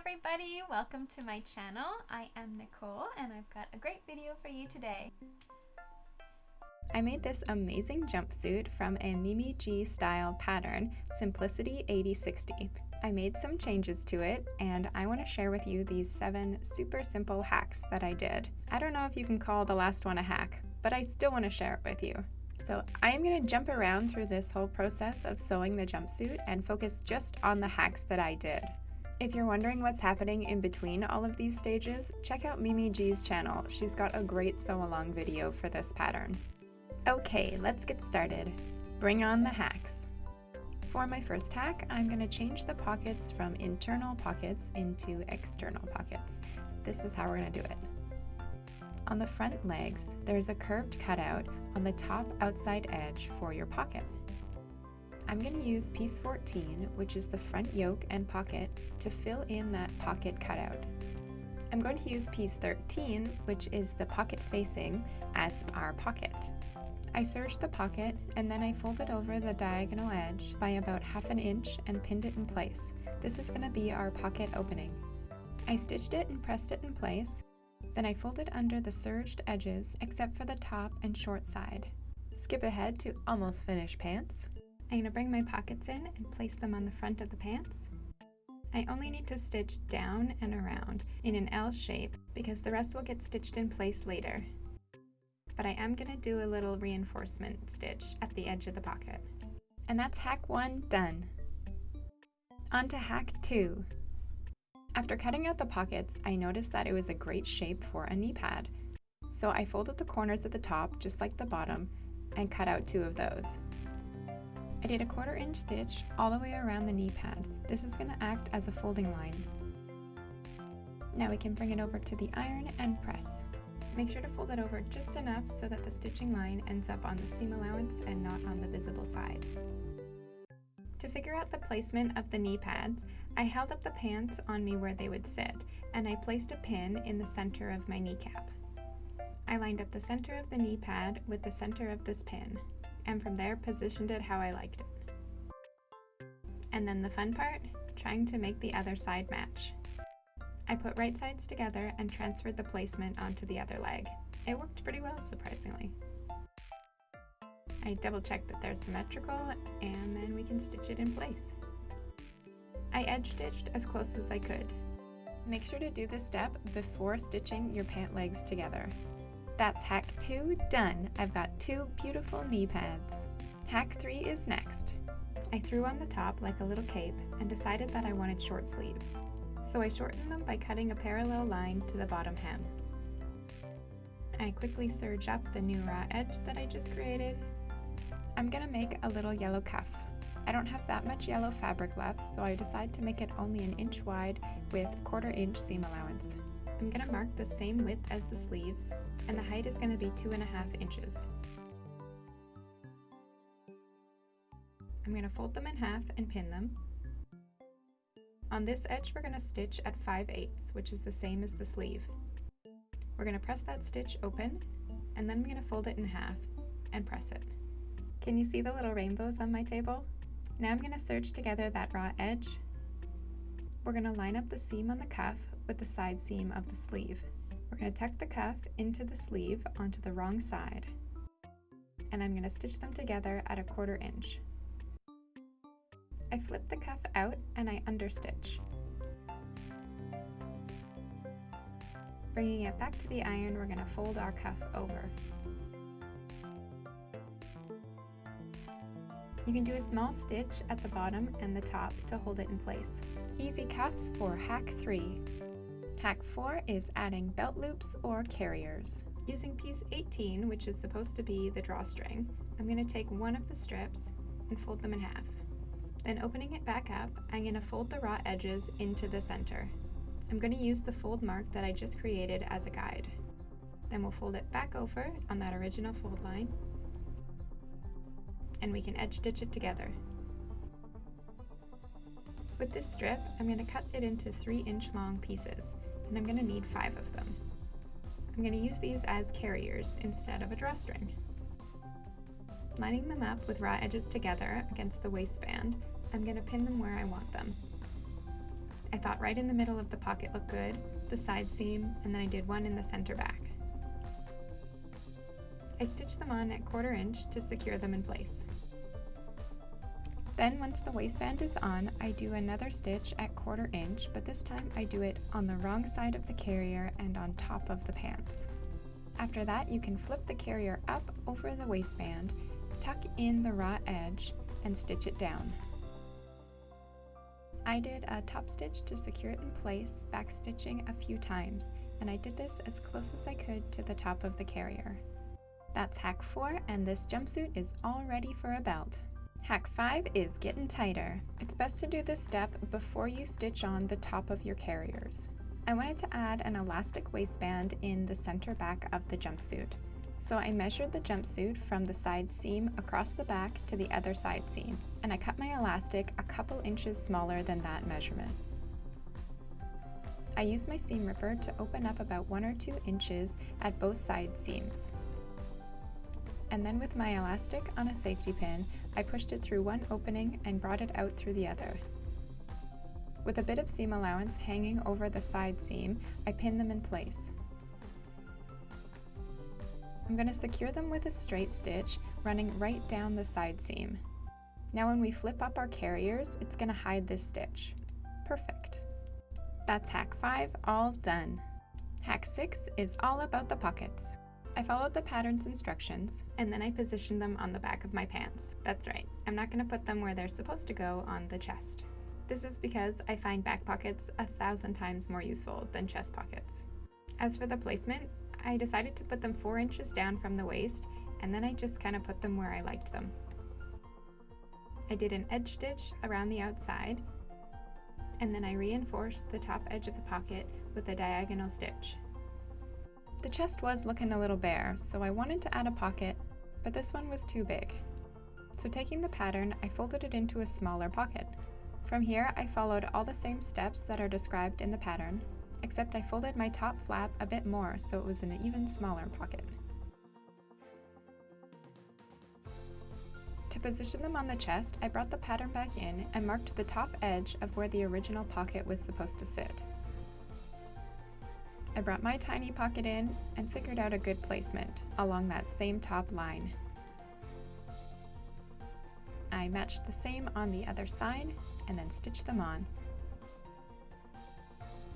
everybody, welcome to my channel. I am Nicole and I've got a great video for you today. I made this amazing jumpsuit from a Mimi G style pattern, Simplicity 8060. I made some changes to it and I want to share with you these 7 super simple hacks that I did. I don't know if you can call the last one a hack, but I still want to share it with you. So I am going to jump around through this whole process of sewing the jumpsuit and focus just on the hacks that I did. If you're wondering what's happening in between all of these stages, check out Mimi G's channel. She's got a great sew-along video for this pattern. Okay, let's get started. Bring on the hacks. For my first hack, I'm going to change the pockets from internal pockets into external pockets. This is how we're going to do it. On the front legs, there's a curved cutout on the top outside edge for your pocket. I'm going to use piece 14, which is the front yoke and pocket, to fill in that pocket cutout. I'm going to use piece 13, which is the pocket facing, as our pocket. I serged the pocket and then I folded over the diagonal edge by about ½ inch and pinned it in place. This is going to be our pocket opening. I stitched it and pressed it in place. Then I folded under the serged edges except for the top and short side. Skip ahead to almost finished pants. I'm going to bring my pockets in and place them on the front of the pants. I only need to stitch down and around in an L shape because the rest will get stitched in place later. But I am going to do a little reinforcement stitch at the edge of the pocket. And that's hack 1 done. On to hack 2. After cutting out the pockets, I noticed that it was a great shape for a knee pad. So I folded the corners at the top, just like the bottom, and cut out 2 of those. I did a ½ inch stitch all the way around the knee pad. This is going to act as a folding line. Now we can bring it over to the iron and press. Make sure to fold it over just enough so that the stitching line ends up on the seam allowance and not on the visible side. To figure out the placement of the knee pads, I held up the pants on me where they would sit, and I placed a pin in the center of my kneecap. I lined up the center of the knee pad with the center of this pin, and from there positioned it how I liked it. And then the fun part, trying to make the other side match. I put right sides together and transferred the placement onto the other leg. It worked pretty well, surprisingly. I double checked that they're symmetrical, and then we can stitch it in place. I edge stitched as close as I could. Make sure to do this step before stitching your pant legs together. That's hack 2 done. I've got 2 beautiful knee pads. Hack 3 is next. I threw on the top like a little cape and decided that I wanted short sleeves. So I shortened them by cutting a parallel line to the bottom hem. I quickly serge up the new raw edge that I just created. I'm gonna make a little yellow cuff. I don't have that much yellow fabric left, so I decided to make it only 1 inch wide with ½ inch seam allowance. I'm gonna mark the same width as the sleeves, and the height is gonna be 2½ inches. I'm gonna fold them in half and pin them. On this edge, we're gonna stitch at 5/8, which is the same as the sleeve. We're gonna press that stitch open, and then I'm gonna fold it in half and press it. Can you see the little rainbows on my table? Now I'm gonna serge together that raw edge. We're gonna line up the seam on the cuff with the side seam of the sleeve. We're gonna tuck the cuff into the sleeve onto the wrong side, and I'm gonna stitch them together at ½ inch. I flip the cuff out and I understitch. Bringing it back to the iron, we're going to fold our cuff over. You can do a small stitch at the bottom and the top to hold it in place. Easy cuffs for hack 3. Hack 4 is adding belt loops or carriers. Using piece 18, which is supposed to be the drawstring, I'm going to take one of the strips and fold them in half. Then opening it back up, I'm going to fold the raw edges into the center. I'm going to use the fold mark that I just created as a guide. Then we'll fold it back over on that original fold line, and we can edge stitch it together. With this strip, I'm going to cut it into 3-inch long pieces, and I'm going to need 5 of them. I'm going to use these as carriers instead of a drawstring. Lining them up with raw edges together against the waistband, I'm going to pin them where I want them. I thought right in the middle of the pocket looked good, the side seam, and then I did one in the center back. I stitched them on at 1/4 inch to secure them in place. Then once the waistband is on, I do another stitch at 1/4 inch, but this time I do it on the wrong side of the carrier and on top of the pants. After that, you can flip the carrier up over the waistband, tuck in the raw edge, and stitch it down. I did a top stitch to secure it in place, backstitching a few times, and I did this as close as I could to the top of the carrier. That's hack 4, and this jumpsuit is all ready for a belt. Hack 5 is getting tighter. It's best to do this step before you stitch on the top of your carriers. I wanted to add an elastic waistband in the center back of the jumpsuit. So I measured the jumpsuit from the side seam across the back to the other side seam, and I cut my elastic a couple inches smaller than that measurement. I used my seam ripper to open up about 1 or 2 inches at both side seams. And then with my elastic on a safety pin, I pushed it through one opening and brought it out through the other. With a bit of seam allowance hanging over the side seam, I pinned them in place. I'm going to secure them with a straight stitch running right down the side seam. Now when we flip up our carriers, it's going to hide this stitch. Perfect. That's hack 5 all done. Hack 6 is all about the pockets. I followed the pattern's instructions, and then I positioned them on the back of my pants. That's right, I'm not going to put them where they're supposed to go on the chest. This is because I find back pockets 1,000 times more useful than chest pockets. As for the placement, I decided to put them 4 inches down from the waist, and then I just kind of put them where I liked them. I did an edge stitch around the outside, and then I reinforced the top edge of the pocket with a diagonal stitch. The chest was looking a little bare, so I wanted to add a pocket, but this one was too big. So taking the pattern, I folded it into a smaller pocket. From here, I followed all the same steps that are described in the pattern, except I folded my top flap a bit more so it was an even smaller pocket. To position them on the chest, I brought the pattern back in and marked the top edge of where the original pocket was supposed to sit. I brought my tiny pocket in and figured out a good placement along that same top line. I matched the same on the other side and then stitched them on.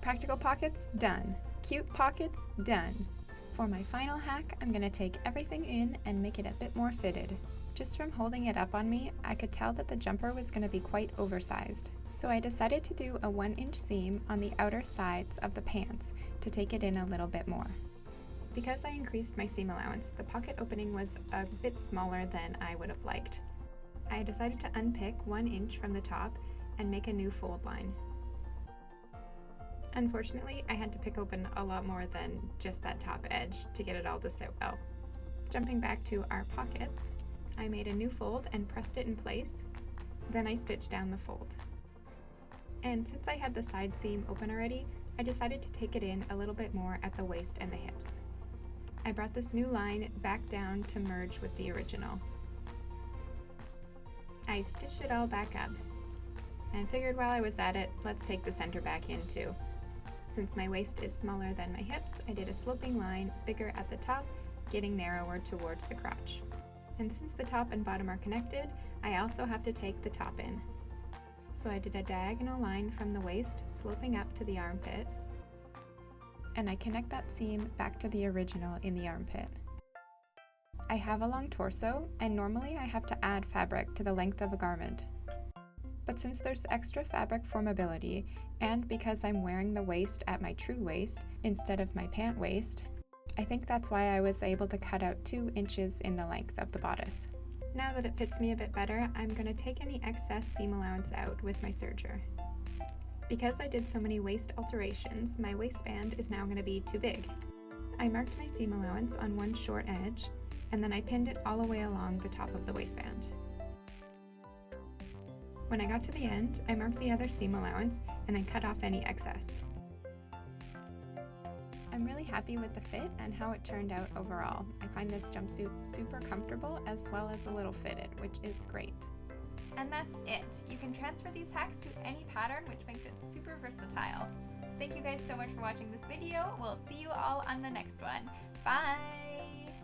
Practical pockets, done. Cute pockets, done. For my final hack, I'm going to take everything in and make it a bit more fitted. Just from holding it up on me, I could tell that the jumper was going to be quite oversized. So I decided to do a 1-inch seam on the outer sides of the pants to take it in a little bit more. Because I increased my seam allowance, the pocket opening was a bit smaller than I would have liked. I decided to unpick 1 inch from the top and make a new fold line. Unfortunately, I had to pick open a lot more than just that top edge to get it all to sit well. Jumping back to our pockets, I made a new fold and pressed it in place. Then I stitched down the fold. And since I had the side seam open already, I decided to take it in a little bit more at the waist and the hips. I brought this new line back down to merge with the original. I stitched it all back up and figured while I was at it, let's take the center back in too. Since my waist is smaller than my hips, I did a sloping line bigger at the top, getting narrower towards the crotch. And since the top and bottom are connected, I also have to take the top in. So I did a diagonal line from the waist, sloping up to the armpit, and I connect that seam back to the original in the armpit. I have a long torso, and normally I have to add fabric to the length of a garment. But since there's extra fabric for mobility, and because I'm wearing the waist at my true waist instead of my pant waist, I think that's why I was able to cut out 2 inches in the length of the bodice. Now that it fits me a bit better, I'm going to take any excess seam allowance out with my serger. Because I did so many waist alterations, my waistband is now going to be too big. I marked my seam allowance on one short edge, and then I pinned it all the way along the top of the waistband. When I got to the end, I marked the other seam allowance and then cut off any excess. I'm really happy with the fit and how it turned out overall. I find this jumpsuit super comfortable as well as a little fitted, which is great. And that's it. You can transfer these hacks to any pattern, which makes it super versatile. Thank you guys so much for watching this video. We'll see you all on the next one. Bye!